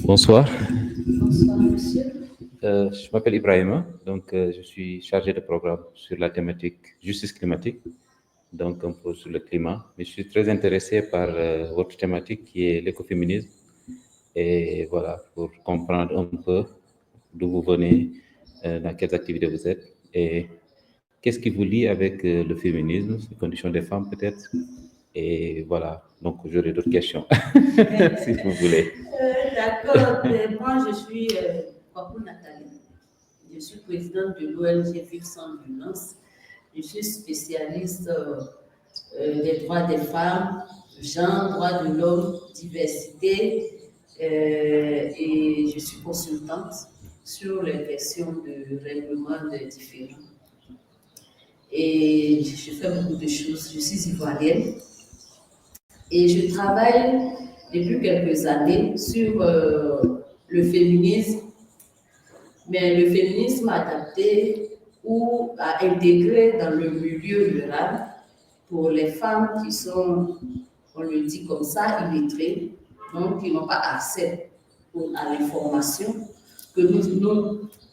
Bonsoir. Bonsoir, monsieur. Je m'appelle Ibrahima, donc je suis chargé de programme sur la thématique justice climatique, donc un peu sur le climat. Mais je suis très intéressé par votre thématique qui est l'écoféminisme. Et voilà, pour comprendre un peu d'où vous venez, dans quelles activités vous êtes et qu'est-ce qui vous lie avec le féminisme, les conditions des femmes peut-être. Et voilà, donc j'aurai d'autres questions, si vous voulez. D'accord, moi je suis Kwaku Nathalie. Je suis présidente de l'ONG Vive sans violence. Je suis spécialiste des droits des femmes, genre, droits de l'homme, diversité, et je suis consultante sur les questions de règlement des différends. Et je fais beaucoup de choses. Je suis ivoirienne et je travaille depuis quelques années sur le féminisme, mais le féminisme adapté ou à intégrer dans le milieu rural pour les femmes qui sont, on le dit comme ça, illettrées, donc qui n'ont pas accès à l'information, que nous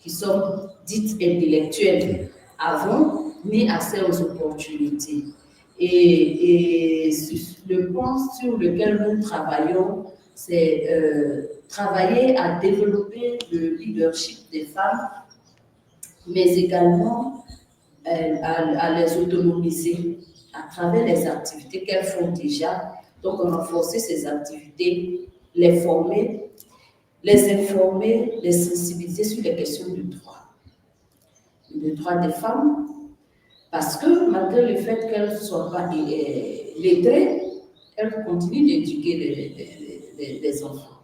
qui sommes dites intellectuelles avons, ni accès aux opportunités. Et le point sur lequel nous travaillons, c'est travailler à développer le leadership des femmes, mais également à les autonomiser à travers les activités qu'elles font déjà. Donc, renforcer ces activités, les former, les informer, les sensibiliser sur les questions de droit. Le droit des femmes, parce que malgré le fait qu'elles ne soient pas lettrées, elles continuent d'éduquer les enfants.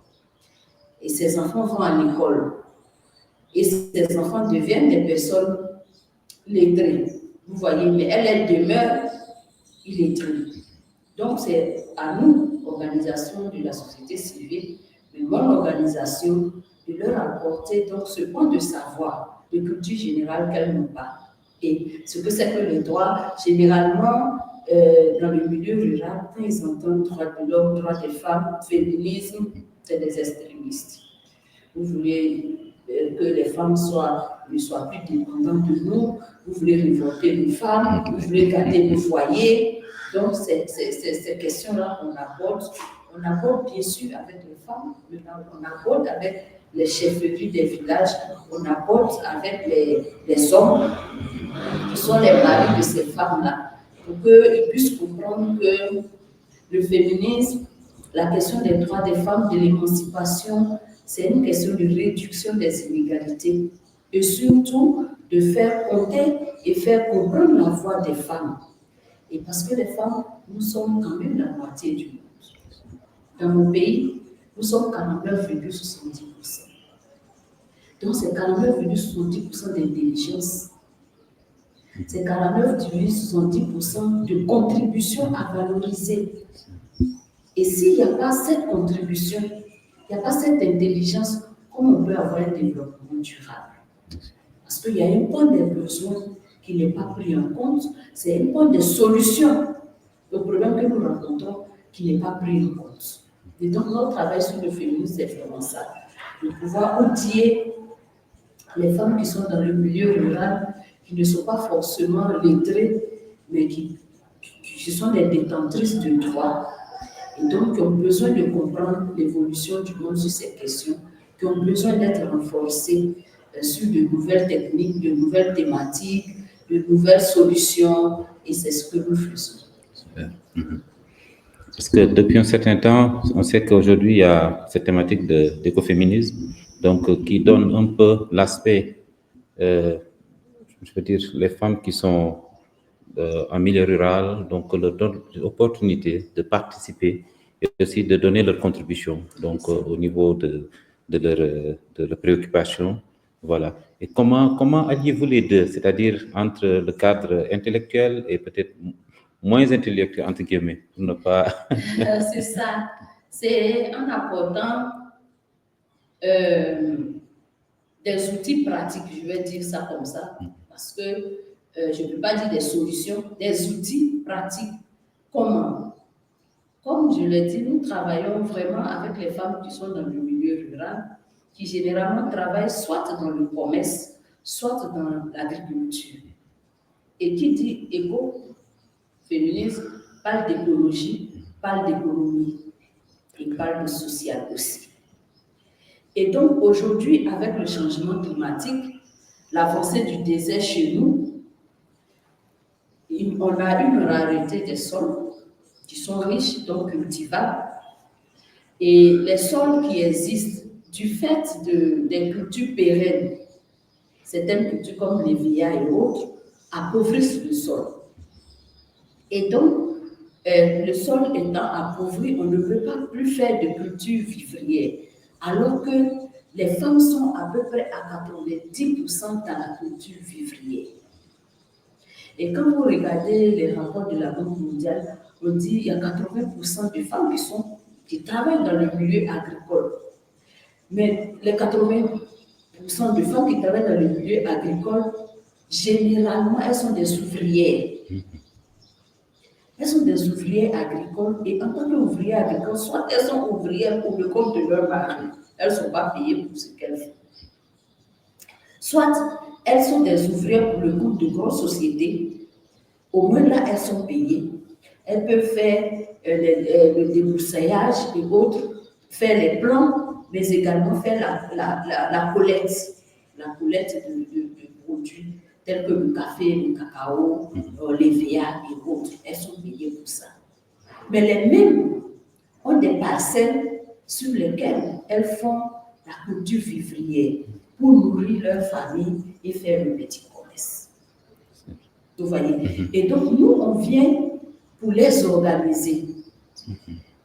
Et ces enfants vont à l'école. Et ces enfants deviennent des personnes lettrées. Vous voyez, mais elles demeurent illettrées. Donc, c'est à nous, organisation de la société civile, de mon organisation, de leur apporter donc ce point de savoir, de culture générale qu'elles n'ont pas. Et ce que c'est que le droit, généralement, dans le milieu rural, quand ils entendent droit de l'homme, droit des femmes, féminisme, c'est des extrémistes. Vous voulez que les femmes ne soient plus dépendantes de nous, vous voulez révolter les femmes, vous voulez garder nos foyers. Donc, ces questions-là, on aborde bien sûr avec les femmes, mais on aborde avec les chefferies des villages, on aborde avec les hommes qui sont les maris de ces femmes-là, pour qu'ils puissent comprendre que le féminisme, la question des droits des femmes, de l'émancipation, c'est une question de réduction des inégalités et surtout de faire compter et faire comprendre la voix des femmes. Et parce que les femmes, nous sommes quand même la moitié du monde. Dans mon pays, nous sommes 49,70%. Donc c'est 49,70% d'intelligence. C'est 49,70% de contribution à valoriser. Et s'il n'y a pas cette contribution, il n'y a pas cette intelligence, comment on peut avoir un développement durable? Parce qu'il y a un point des besoins qui n'est pas pris en compte, c'est un point de solution au problème que nous rencontrons qui n'est pas pris en compte. Et donc, notre travail sur le féminisme, c'est vraiment ça, de pouvoir outiller les femmes qui sont dans le milieu rural, qui ne sont pas forcément lettrées, mais qui sont des détentrices de droits, et donc qui ont besoin de comprendre l'évolution du monde sur ces questions, qui ont besoin d'être renforcées sur de nouvelles techniques, de nouvelles thématiques, de nouvelles solutions, et c'est ce que nous faisons. Parce que depuis un certain temps, on sait qu'aujourd'hui, il y a cette thématique d'écoféminisme, donc qui donne un peu l'aspect, je veux dire, les femmes qui sont en milieu rural, donc leur donne l'opportunité de participer et aussi de donner leur contribution, donc au niveau de leur préoccupation. Voilà. Et comment alliez-vous les deux, c'est-à-dire entre le cadre intellectuel et peut-être moins intellectuel, entre guillemets, pour ne pas... C'est ça. C'est en apportant des outils pratiques, je vais dire ça comme ça, parce que je ne peux pas dire des solutions, des outils pratiques. Comment? Comme je l'ai dit, nous travaillons vraiment avec les femmes qui sont dans le milieu rural, qui généralement travaillent soit dans le commerce, soit dans l'agriculture. Et qui dit écoféminisme parle d'écologie, parle d'économie et parle de social aussi. Et donc aujourd'hui, avec le changement climatique, l'avancée du désert chez nous, on a une rareté des sols qui sont riches, donc cultivables. Et les sols qui existent du fait des cultures pérennes, certaines cultures comme les villas et autres, appauvrissent le sol. Et donc, le sol étant appauvri, on ne peut pas plus faire de culture vivrière, alors que les femmes sont à peu près à 90% dans la culture vivrière. Et quand vous regardez les rapports de la Banque mondiale, on dit qu'il y a 80% de femmes qui travaillent dans le milieu agricole. Mais les 80% de femmes qui travaillent dans le milieu agricole, généralement, elles sont des ouvrières. Elles sont des ouvrières agricoles et en tant qu'ouvrières agricoles, soit elles sont ouvrières pour le compte de leur mari, elles ne sont pas payées pour ce qu'elles font. Soit elles sont des ouvrières pour le compte de grosses sociétés, au moins là elles sont payées. Elles peuvent faire le débroussaillage et autres, faire les plans, mais également faire la collecte de produits tels que le café, le cacao, les VA et autres. Elles sont payées pour ça. Mais les mêmes ont des parcelles sur lesquelles elles font la culture vivrière pour nourrir leur famille et faire le petit commerce. Vous voyez? Et donc, nous, on vient pour les organiser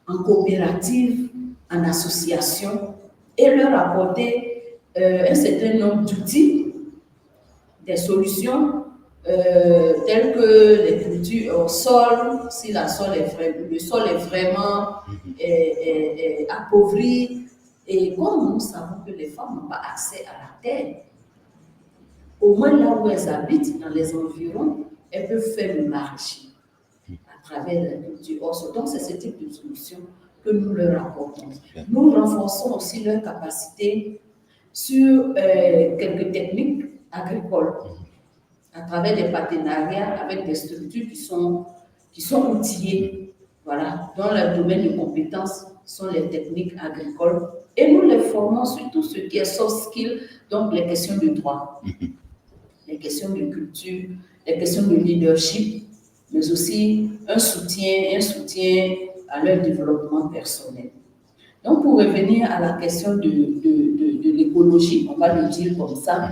en coopérative, en association et leur apporter un certain nombre d'outils, des solutions telles que les cultures au sol, si le sol est vraiment appauvri. Et comme nous savons que les femmes n'ont pas accès à la terre, au moins là où elles habitent, dans les environs, elles peuvent faire le marché à travers la culture au sol. Donc c'est ce type de solution que nous leur apportons. Nous renforçons aussi leur capacité sur quelques techniques agricoles à travers des partenariats avec des structures qui sont outillées, voilà, dont leur domaine de compétences sont les techniques agricoles. Et nous les formons sur tout ce qui est soft skills, donc les questions de droit, les questions de culture, les questions de leadership, mais aussi un soutien à leur développement personnel. Donc, pour revenir à la question de l'écologie, on va le dire comme ça,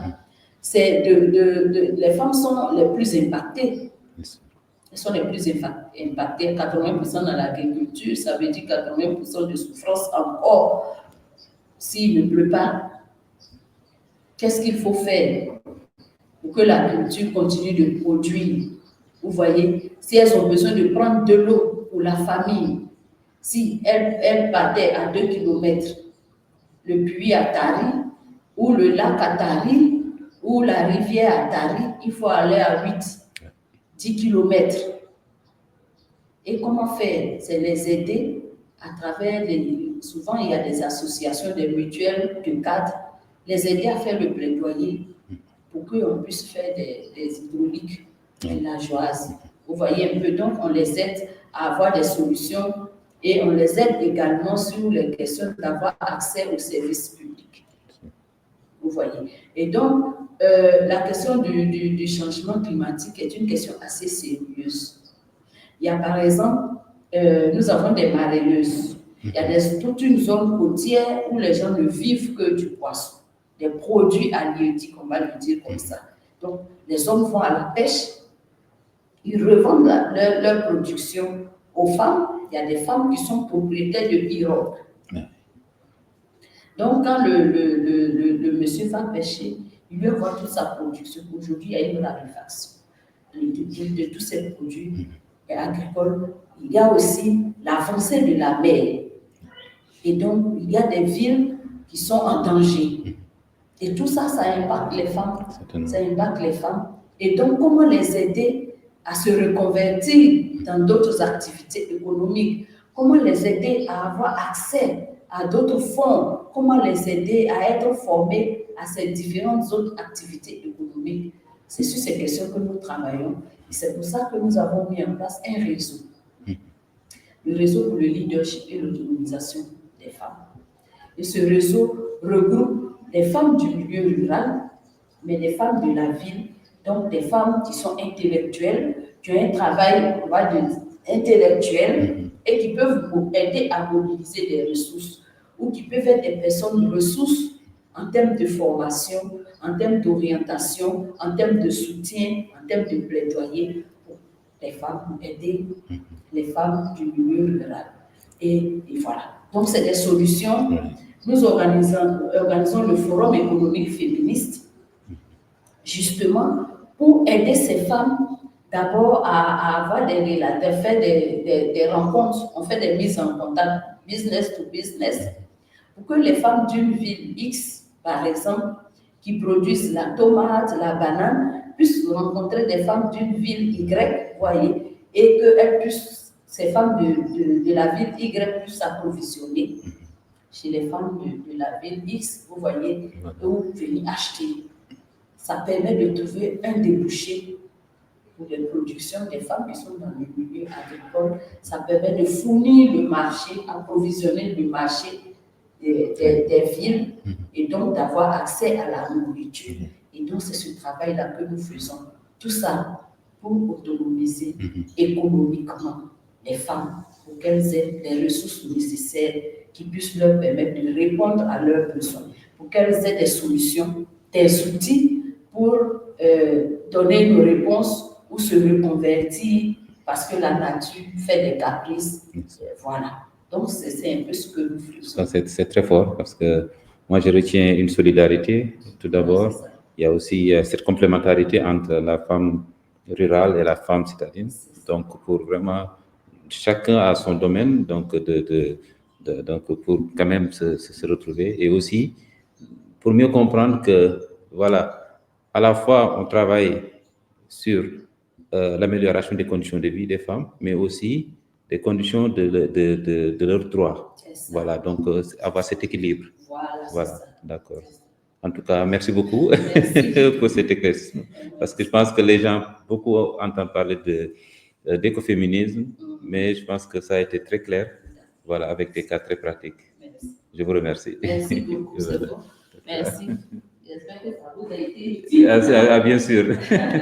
c'est les femmes sont les plus impactées. Elles sont les plus impactées, 80% dans l'agriculture, ça veut dire 80% de souffrance encore. S'il ne pleut pas, qu'est-ce qu'il faut faire pour que l'agriculture continue de produire? Vous voyez, si elles ont besoin de prendre de l'eau pour la famille, si elles partaient à 2 km, le puits à Tari, ou le lac à Tari, ou la rivière à Tari, il faut aller à 10 km. Et comment faire? C'est les aider à travers souvent il y a des associations, des mutuelles de cadres, les aider à faire le plaidoyer pour qu'on puisse faire des hydrauliques villageoises. Vous voyez un peu, donc on les aide à avoir des solutions et on les aide également sur les questions d'avoir accès aux services publics. Vous voyez. Et donc, la question du changement climatique est une question assez sérieuse. Il y a par exemple, nous avons des mareyeuses. Il y a toute une zone côtière où les gens ne vivent que du poisson, des produits halieutiques, on va le dire comme ça. Donc, les hommes vont à la pêche, ils revendent leur production aux femmes. Il y a des femmes qui sont propriétaires de pirogues. Donc, quand le monsieur va pêcher, il lui envoie toute sa production. Aujourd'hui, il y a une raréfaction de tous ces produits agricoles. Il y a aussi l'avancée de la mer. Et donc, il y a des villes qui sont en danger. Et tout ça, ça impacte les femmes. Ça impacte les femmes. Et donc, comment les aider à se reconvertir dans d'autres activités économiques comment les aider à avoir accès à d'autres fonds, comment les aider à être formés à ces différentes autres activités économiques. C'est sur ces questions que nous travaillons et c'est pour ça que nous avons mis en place un réseau. Le réseau pour le leadership et l'autonomisation des femmes. Et ce réseau regroupe des femmes du milieu rural, mais des femmes de la ville, donc des femmes qui sont intellectuelles, qui ont un travail intellectuel et qui peuvent vous aider à mobiliser des ressources ou qui peuvent être des personnes ressources en termes de formation, en termes d'orientation, en termes de soutien, en termes de plaidoyer pour les femmes, pour aider les femmes du milieu rural. Et voilà. Donc, c'est des solutions. Nous organisons le Forum économique féministe, justement, pour aider ces femmes d'abord à avoir faire des rencontres. On fait des mises en contact, business to business, pour que les femmes d'une ville X, par exemple, qui produisent la tomate, la banane, puissent rencontrer des femmes d'une ville Y, voyez, et que ces femmes de la ville Y puissent s'approvisionner chez les femmes de la ville X, vous voyez, où venir acheter. Ça permet de trouver un débouché pour les productions des femmes qui sont dans le milieu agricole. Ça permet de fournir le marché, approvisionner le marché des villes et donc d'avoir accès à la nourriture. Et donc, c'est ce travail-là que nous faisons. Tout ça pour autonomiser économiquement les femmes, pour qu'elles aient les ressources nécessaires qui puissent leur permettre de répondre à leurs besoins, pour qu'elles aient des solutions, des outils pour donner une réponse ou se reconvertir parce que la nature fait des caprices. Voilà. Donc, c'est un peu ce que nous faisons. C'est très fort parce que moi, je retiens une solidarité, tout d'abord. Il y a aussi cette complémentarité entre la femme rurale et la femme citadine. Donc, pour vraiment, chacun a son domaine, donc, donc pour quand même se retrouver. Et aussi, pour mieux comprendre que, voilà, à la fois, on travaille sur l'amélioration des conditions de vie des femmes, mais aussi des conditions de leurs droits. Voilà, donc avoir cet équilibre. Voilà, d'accord. En tout cas, merci beaucoup pour cette éclaircissement. Parce que je pense que les gens, beaucoup entendent parler d'écoféminisme, mais je pense que ça a été très clair, voilà, avec des cas très pratiques. Je vous remercie. Merci beaucoup, c'est bon. Merci. J'espère que ça vous a été utile. Bien sûr.